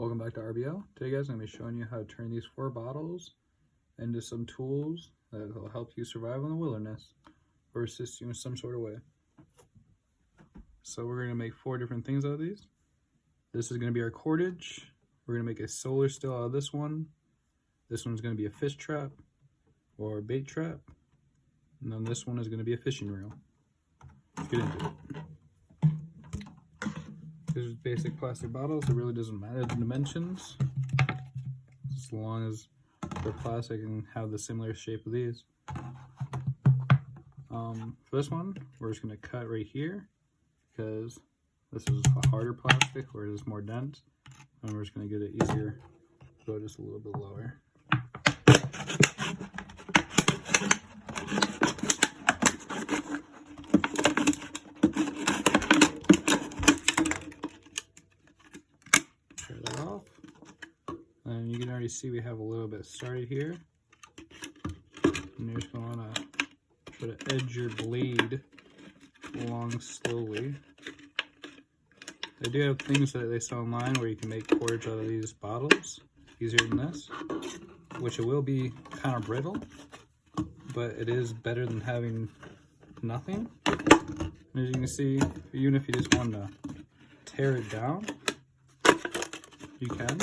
Welcome back to RBO. Today guys, I'm going to be showing you how to turn these 4 bottles into some tools that will help you survive in the wilderness or assist you in some sort of way. So we're going to make 4 different things out of these. This is going to be our cordage. We're going to make a solar still out of this one. This one's going to be a fish trap or a bait trap. And then this one is going to be a fishing reel. Let's get into it. These are basic plastic bottles. It really doesn't matter the dimensions, as long as they're plastic and have the similar shape of these. For this one, we're just going to cut right here because this is a harder plastic where it is more dense, and we're just going to get it easier. Go just a little bit lower. And you can already see we have a little bit started here. And you're just going to try to edge your blade along slowly. They do have things that they sell online where you can make cordage out of these bottles easier than this, which it will be kind of brittle, but it is better than having nothing. And as you can see, even if you just want to tear it down, you can.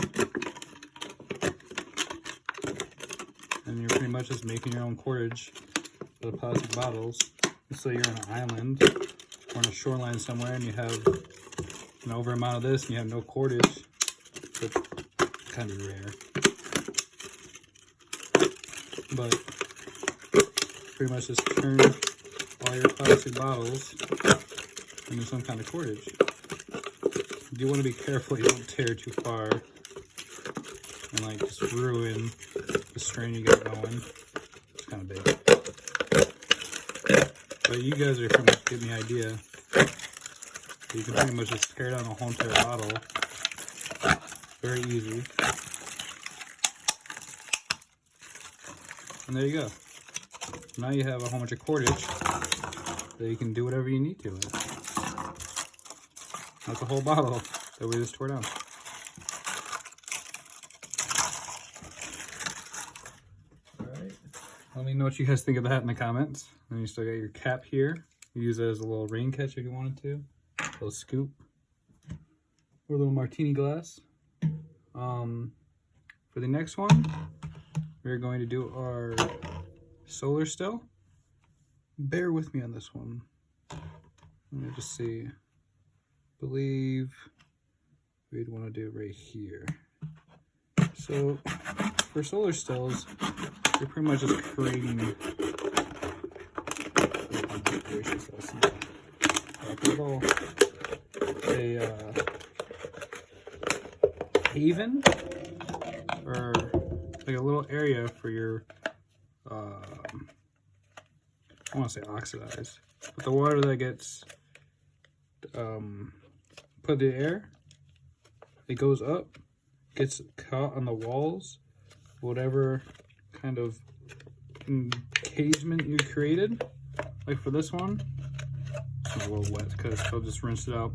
And you're pretty much just making your own cordage for the plastic bottles. So you're on an island or on a shoreline somewhere and you have an over amount of this and you have no cordage. It's kind of rare. But pretty much just turn all your plastic bottles into some kind of cordage. You do want to be careful you don't tear too far and like just ruin the strain you got going. It's kind of big. But you guys are pretty much getting the idea. You can pretty much just tear down the whole entire bottle. Very easy. And there you go. Now you have a whole bunch of cordage that you can do whatever you need to with. That's a whole bottle that we just tore down. Let me know what you guys think of that in the comments. And you still got your cap here. You use it as a little rain catcher if you wanted to. A little scoop. Or a little martini glass. For the next one, we're going to do our solar still. Bear with me on this one. Let me just see. I believe we'd want to do it right here. So for solar stills, you're pretty much just creating a haven or like a little area for your I want to say oxidized, but the water that gets put in the air, it goes up, gets caught on the walls, whatever kind of encasement you created. Like for this one, it's a little wet because I'll just rinse it out.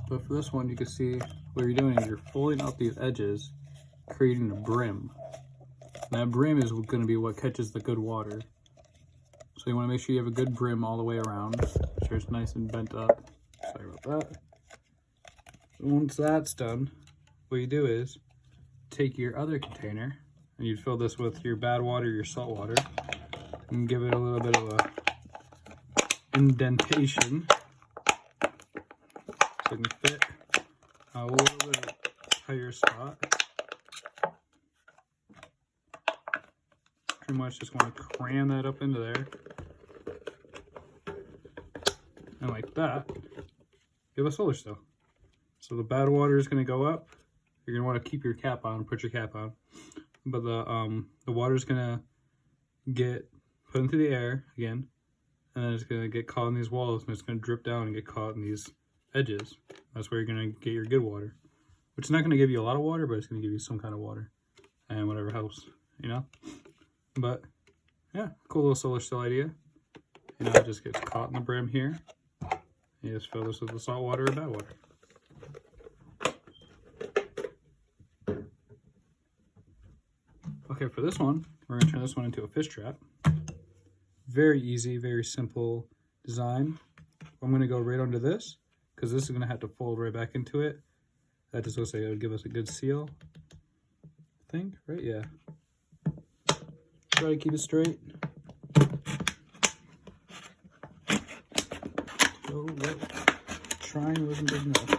But for this one, you can see what you're doing is you're folding out these edges, creating a brim. And that brim is going to be what catches the good water. So you want to make sure you have a good brim all the way around. Make sure it's nice and bent up. Sorry about that. Once that's done, what you do is take your other container and you'd fill this with your bad water, your salt water, and give it a little bit of a indentation so it can fit a little bit higher spot. Pretty much just want to cram that up into there. And like that, you have a solar still. So the bad water is going to go up. You're going to want to keep your cap on, put your cap on. But the water is going to get put into the air again. And then it's going to get caught in these walls. And it's going to drip down and get caught in these edges. That's where you're going to get your good water. Which is not going to give you a lot of water, but it's going to give you some kind of water. And whatever helps, you know? But, yeah, cool little solar still idea. You know, it just gets caught in the brim here. You just fill this with the salt water or bad water. Okay, for this one, we're gonna turn this one into a fish trap. Very easy, very simple design. I'm gonna go right under this because this is gonna have to fold right back into it. That just looks like it would give us a good seal. I think, right? Yeah. Try to keep it straight. Oh, well, trying wasn't good enough.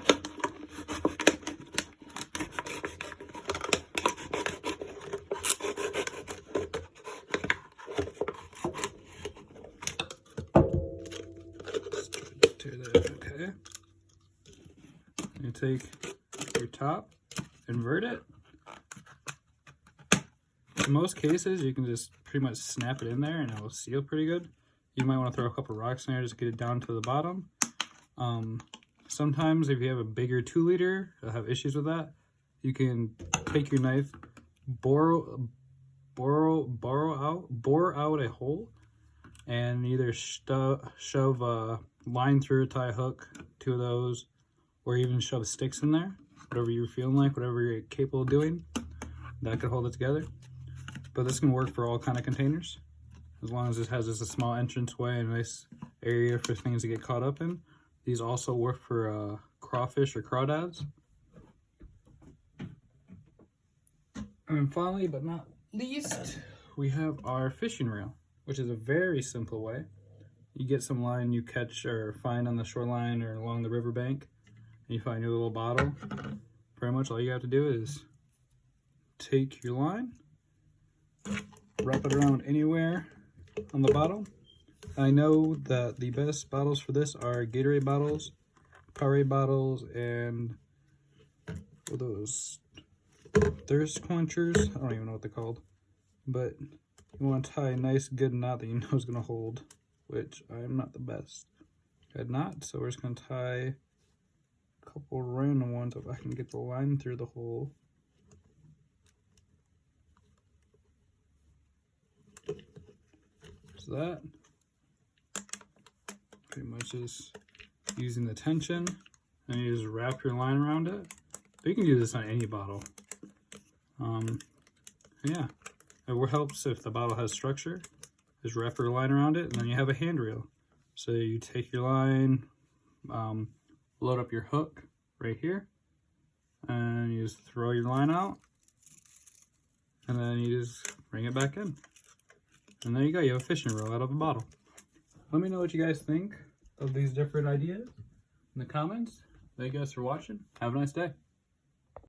Okay. You take your top, invert it. In most cases, you can just pretty much snap it in there and it will seal pretty good. You might want to throw a couple rocks in there just to get it down to the bottom. Sometimes if you have a bigger 2 liter, you'll have issues with that. You can take your knife, bore out a hole, and either shove a line through, tie a hook, 2 of those, or even shove sticks in there. Whatever you're feeling like, whatever you're capable of doing, that could hold it together. But this can work for all kind of containers, as long as it has just a small entranceway and a nice area for things to get caught up in. These also work for crawfish or crawdads. And finally, but not least, we have our fishing reel, which is a very simple way. You get some line you catch or find on the shoreline or along the riverbank, and you find your little bottle. Pretty much all you have to do is take your line, wrap it around anywhere on the bottle. I know that the best bottles for this are Gatorade bottles, Powerade bottles, and those thirst quenchers. I don't even know what they're called. But you want to tie a nice good knot that you know is going to hold, which I'm not the best at knot. So we're just going to tie a couple random ones if I can get the line through the hole. So that pretty much is using the tension, and you just wrap your line around it. But you can do this on any bottle. Yeah, it helps if the bottle has structure. Just wrap your line around it, and then you have a hand reel. So you take your line, load up your hook right here, and you just throw your line out, and then you just bring it back in. And there you go, you have a fishing reel out of a bottle. Let me know what you guys think of these different ideas in the comments. Thank you guys for watching. Have a nice day.